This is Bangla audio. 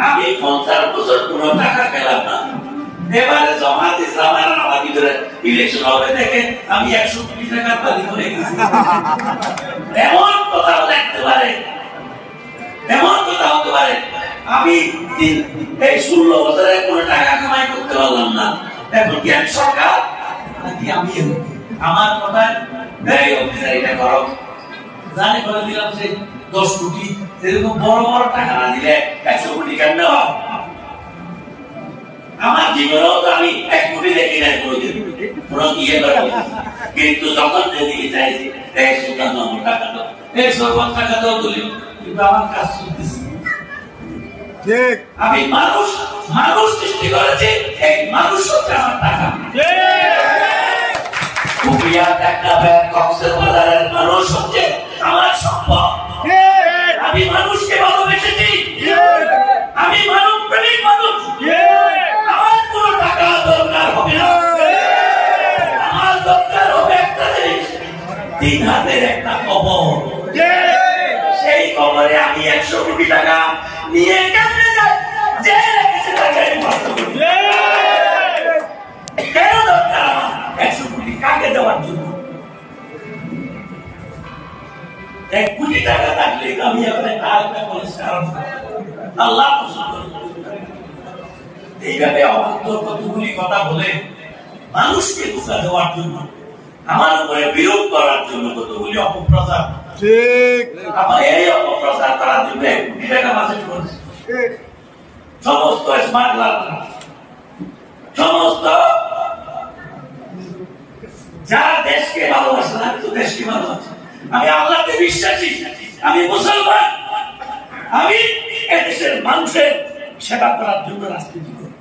আমি 50 বছর কোনো টাকা পেলাম না, এবারে জামাত ইসলামের আমার ভিতরে ইলেকশন হবে দেখে আমি 100 কোটি টাকার বাদী হয়ে গেছি। এমন কথা লাগতে পারে, এমন কথা হতে পারে আমি এই 16 বছরে কোনো টাকা কামাই করতে পারলাম না, এখন কি আমি সরকার নাকি আমি আমার কথায় এই অফিসার এটা করো জানি করে দিলাম যে 10 কোটি, এরকম বড় বড় টাকা না দিলে 100 কোটি কেমনে হয়? আমার জীবনেও তো আমি 1 কোটি দেখি নাই কোনোদিন, কোনো ইয়ে করে, কিন্তু যখন যেদিকে চাইছি এই সুলতান আমার টাকা দাও, এই সর্বত টাকা দাও তুলি, কিন্তু আমার কাজ চলতেছে। আমি মানুষ সৃষ্টি করেছি, এই মানুষ হচ্ছে আমার টাকা। মানুষ হচ্ছে আমার সম্পদ। আমি মানুষকে ভালোবেসেছি, আমি মানব প্রেমিক মানুষ। আমার কোনো টাকা দরকার হবে না, আমার দরকার হবে একটা জিনিস, 3 হাতের একটা কবর। সেই কবরে আমি 100 কোটি টাকা নিয়ে কেমনে যাই, যে রেখেছে টাকা নষ্ট করি। কেন দরকার আমার 100 কোটি? কাকে দেওয়ার জন্য? 1 কোটি টাকা থাকলে আমি এখানে আরেকটা কলেজ আল্লাহ পছন্দ। এইভাবে অবান্তর কতগুলি কথা বলে মানুষকে ধোঁকা দেওয়ার জন্য, আমার উপরে বিরোধ করার জন্য কতগুলি অপপ্রচার। ঠিক, আমার এই অপপ্রচার করার জন্য 1 কোটি টাকা বাজেট করেছে। সমস্ত স্মাগলার, সমস্ত যারা দেশকে ভালোবাসে, আমি তো দেশকে ভালোবাসি, আমি আল্লাহকে বিশ্বাসী, আমি মুসলমান, আমি এদেশের মানুষের সেবা করার জন্য রাজনীতি করি।